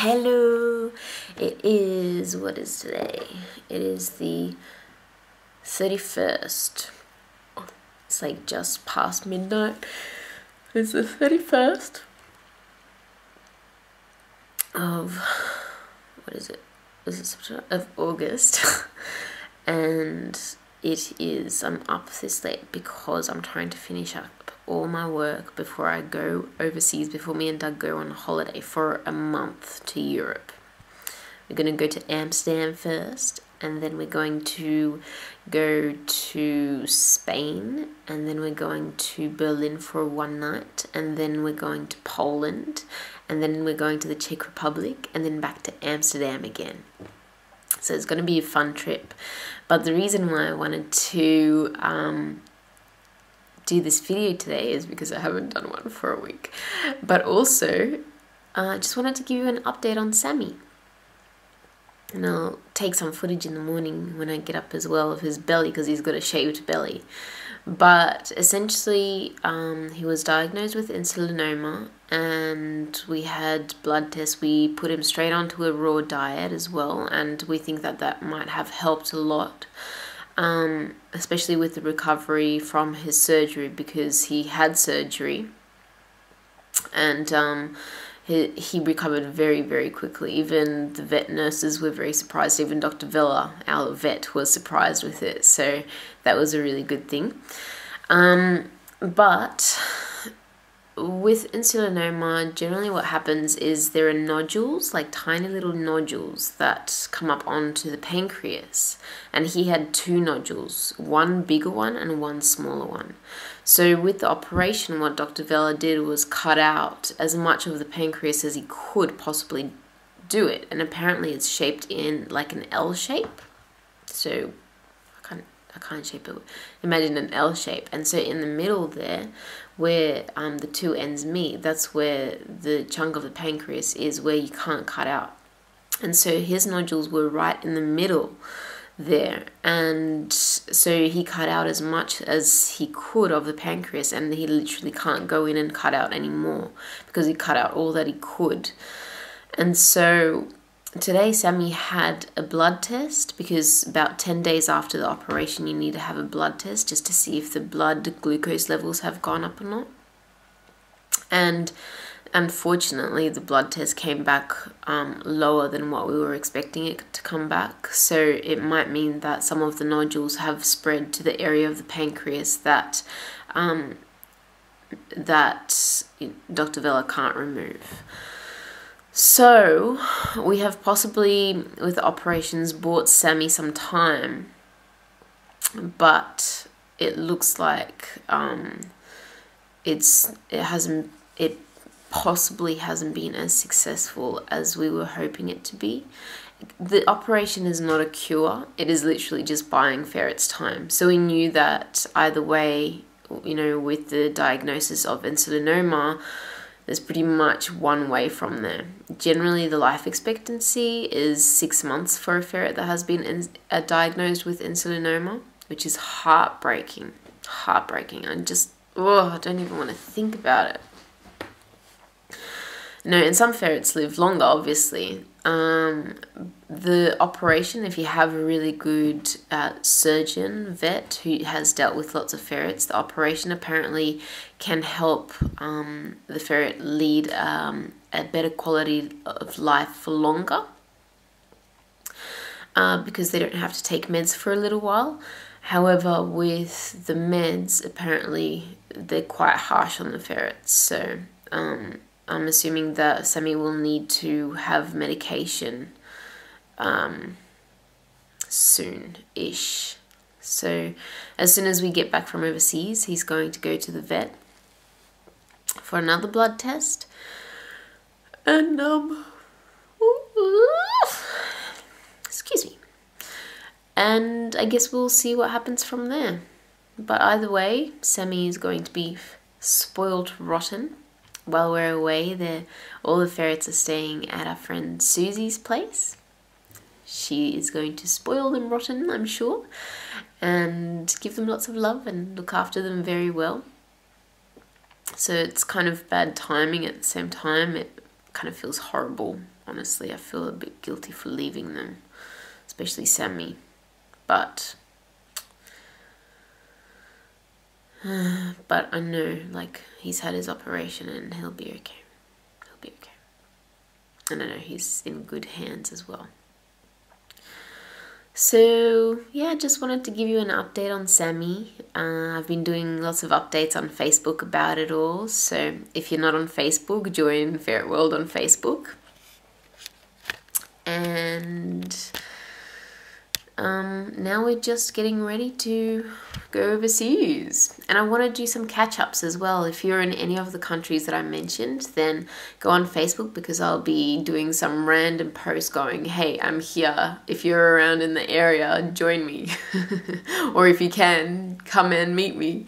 Hello, it is, what is today? It is the 31st. It's like just past midnight. It's the 31st of, what is it? Is it September? Of August. And it is, I'm up this late because I'm trying to finish up all my work before I go overseas, before me and Doug go on holiday for a month to Europe. We're going to go to Amsterdam first, and then we're going to go to Spain, and then we're going to Berlin for one night, and then we're going to Poland, and then we're going to the Czech Republic, and then back to Amsterdam again. So it's going to be a fun trip. But the reason why I wanted to do this video today is because I haven't done one for a week. But also, I just wanted to give you an update on Sammy. And I'll take some footage in the morning when I get up as well of his belly, because he's got a shaved belly. But essentially, he was diagnosed with insulinoma, and we had blood tests. We put him straight onto a raw diet as well, and we think that that might have helped a lot, especially with the recovery from his surgery, because he had surgery, and he recovered very, very quickly. Even the vet nurses were very surprised. Even Dr. Vella, our vet, was surprised with it. So that was a really good thing. But with insulinoma, generally what happens is there are nodules, like tiny little nodules that come up onto the pancreas. And he had two nodules, one bigger one and one smaller one. So with the operation, what Dr. Vella did was cut out as much of the pancreas as he could possibly do it. And apparently it's shaped in like an L shape. So I can't shape it. Imagine an L shape. And so in the middle there, where the two ends meet, that's where the chunk of the pancreas is, where you can't cut out. And so his nodules were right in the middle there, and so he cut out as much as he could of the pancreas, and he literally can't go in and cut out anymore because he cut out all that he could. And so today Sammy had a blood test, because about 10 days after the operation you need to have a blood test just to see if the blood glucose levels have gone up or not. And unfortunately, the blood test came back lower than what we were expecting it to come back. So it might mean that some of the nodules have spread to the area of the pancreas that Dr. Vella can't remove. So we have possibly, with operations, bought Sammy some time, but it looks like it possibly hasn't been as successful as we were hoping it to be. The operation is not a cure. It is literally just buying Ferret's time. So we knew that either way, you know, with the diagnosis of insulinoma, there's pretty much one way from there. Generally, the life expectancy is 6 months for a ferret that has been diagnosed with insulinoma, which is heartbreaking. Heartbreaking. I don't even want to think about it. No, and some ferrets live longer, obviously. The operation, if you have a really good surgeon, vet, who has dealt with lots of ferrets, the operation apparently can help the ferret lead a better quality of life for longer, because they don't have to take meds for a little while. However, with the meds, apparently they're quite harsh on the ferrets. So I'm assuming that Sammy will need to have medication soon-ish. So as soon as we get back from overseas, he's going to go to the vet for another blood test. And excuse me. And I guess we'll see what happens from there. But either way, Sammy is going to be spoiled rotten. While we're away, all the ferrets are staying at our friend Susie's place. She is going to spoil them rotten, I'm sure, and give them lots of love and look after them very well. So it's kind of bad timing at the same time. It kind of feels horrible honestly. I feel a bit guilty for leaving them, especially Sammy. But I know, like, he's had his operation and he'll be okay. He'll be okay. And I know he's in good hands as well. So yeah, just wanted to give you an update on Sammy. I've been doing lots of updates on Facebook about it all. So if you're not on Facebook, join Ferret-World on Facebook. And now we're just getting ready to go overseas. And I want to do some catch-ups as well. If you're in any of the countries that I mentioned, then go on Facebook, because I'll be doing some random post going, hey, I'm here. If you're around in the area, join me. Or if you can, come and meet me,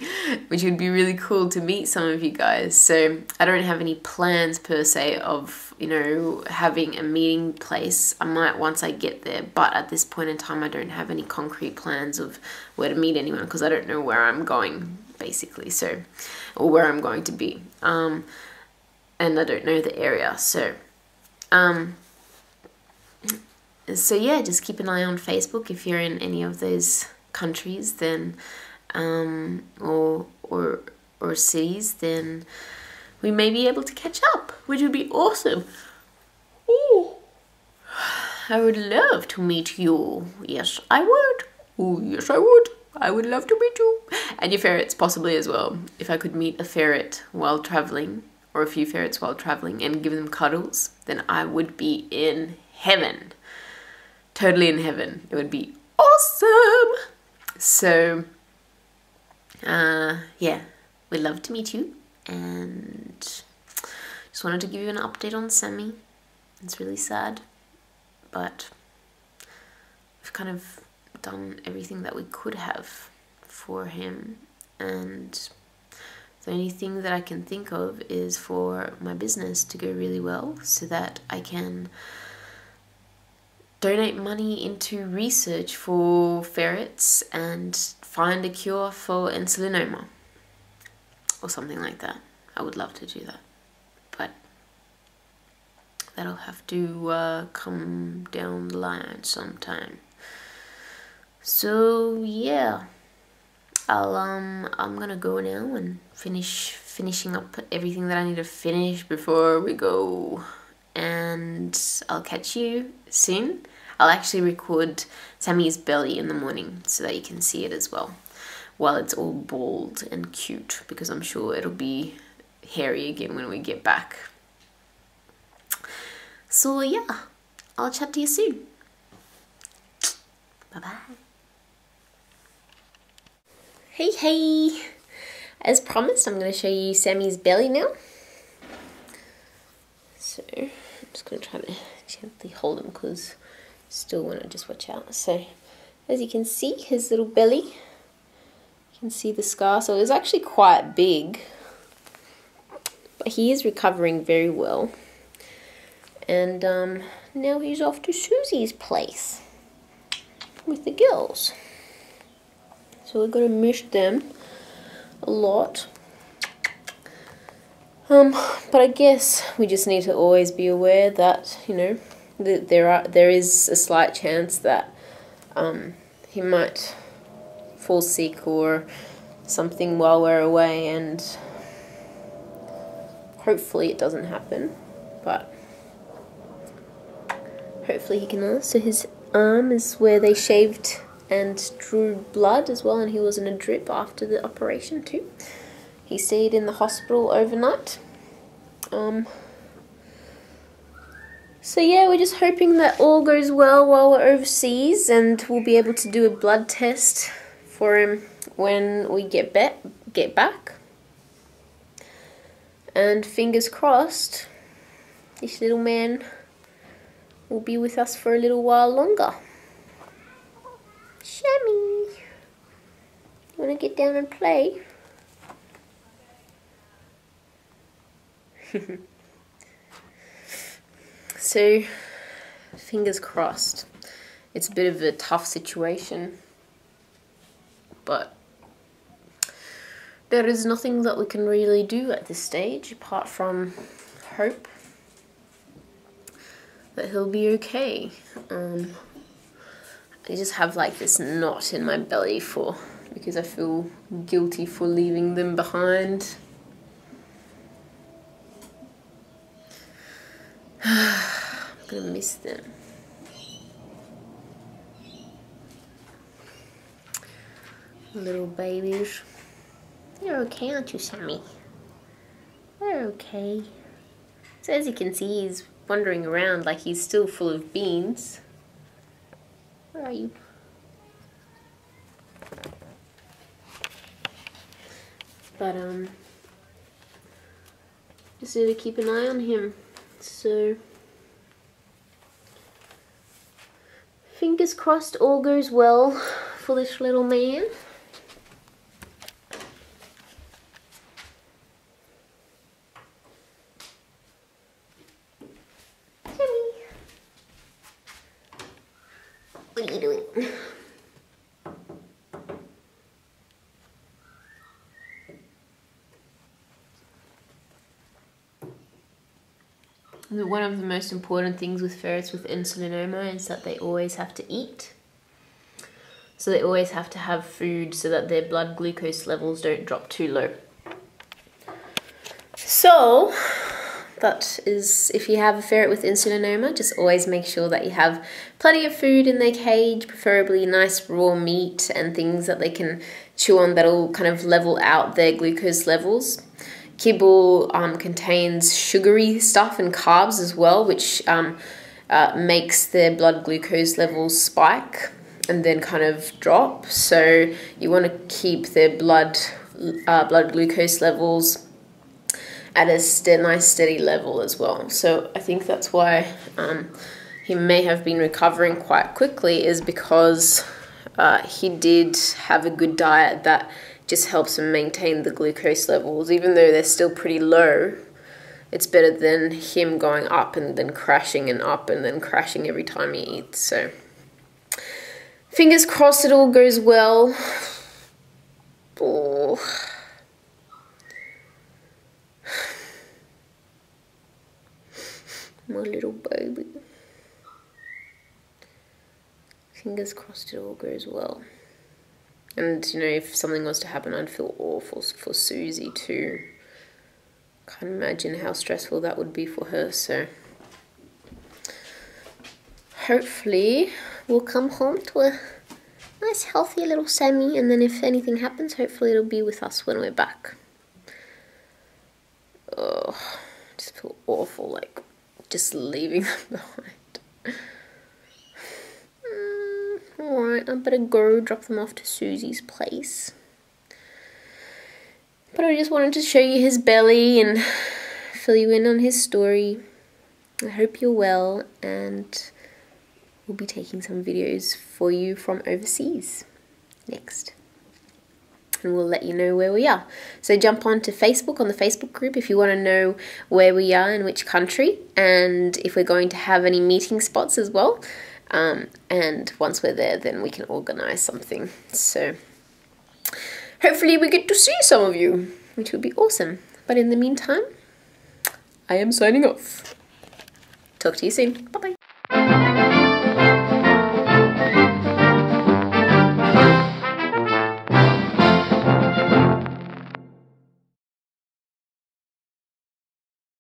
which would be really cool to meet some of you guys. So I don't have any plans per se of, you know, having a meeting place. I might once I get there, but at this point in time I don't have any concrete plans of where to meet anyone, because I don't know where I'm going, basically, so, or where I'm going to be, and I don't know the area, so yeah, just keep an eye on Facebook if you're in any of those countries, then or cities, then we may be able to catch up, which would be awesome. Ooh. I would love to meet you. Yes, I would. Oh, yes, I would. I would love to meet you. And your ferrets, possibly as well. If I could meet a ferret while traveling, or a few ferrets while traveling, and give them cuddles, then I would be in heaven. Totally in heaven. It would be awesome. So, yeah, we'd love to meet you. And just wanted to give you an update on Sammy. It's really sad, but we've kind of done everything that we could have for him, and the only thing that I can think of is for my business to go really well, so that I can donate money into research for ferrets and find a cure for insulinoma or something like that. I would love to do that, but that'll have to come down the line sometime. So yeah, I'm gonna go now and finishing up everything that I need to finish before we go, and I'll catch you soon. I'll actually record Sammy's belly in the morning so that you can see it as well, while it's all bald and cute, because I'm sure it'll be hairy again when we get back. So yeah, I'll chat to you soon. Bye bye. Hey, as promised, I'm going to show you Sammy's belly now. So I'm just going to try to gently hold him, because I still want to just watch out. So as you can see, his little belly, you can see the scar. So it was actually quite big, but he is recovering very well. And now he's off to Susie's place with the girls. So we're going to miss them a lot. But I guess we just need to always be aware that, you know, that there is a slight chance that he might fall sick or something while we're away, and hopefully it doesn't happen, but hopefully he can. So his arm is where they shaved and drew blood as well, and he was in a drip after the operation too. He stayed in the hospital overnight. So yeah, we're just hoping that all goes well while we're overseas, and we'll be able to do a blood test for him when we get back. And fingers crossed, this little man will be with us for a little while longer. Sammy, you want to get down and play? So, fingers crossed. It's a bit of a tough situation, but there is nothing that we can really do at this stage apart from hope. that he'll be okay. I just have like this knot in my belly because I feel guilty for leaving them behind. I'm gonna miss them. Little babies. You're okay, aren't you, Sammy? You're okay. So as you can see, he's wandering around like he's still full of beans. Where are you? But just need to keep an eye on him. So fingers crossed all goes well for this little man. Sammy, what are you doing? One of the most important things with ferrets with insulinoma is that they always have to eat. So they always have to have food so that their blood glucose levels don't drop too low. So that is, if you have a ferret with insulinoma, just always make sure that you have plenty of food in their cage, preferably nice raw meat and things that they can chew on that'll kind of level out their glucose levels. Kibble contains sugary stuff and carbs as well, which makes their blood glucose levels spike and then kind of drop. So you want to keep their blood glucose levels at a nice steady level as well. So I think that's why he may have been recovering quite quickly, is because he did have a good diet that just helps him maintain the glucose levels. Even though they're still pretty low, it's better than him going up and then crashing and up and then crashing every time he eats. So fingers crossed it all goes well. Oh. My little baby. Fingers crossed it all goes well. And, you know, if something was to happen, I'd feel awful for Susie too. Can't imagine how stressful that would be for her, so hopefully we'll come home to a nice healthy little Sammy, and then if anything happens, hopefully it'll be with us when we're back. Oh, I just feel awful, like, just leaving them behind. Alright, I better go drop them off to Susie's place. But I just wanted to show you his belly and fill you in on his story. I hope you're well, and we'll be taking some videos for you from overseas next. And we'll let you know where we are. So jump on to Facebook, on the Facebook group, if you want to know where we are in which country, and if we're going to have any meeting spots as well. And once we're there, then we can organize something. So hopefully we get to see some of you, which would be awesome. But in the meantime, I am signing off. Talk to you soon. Bye-bye.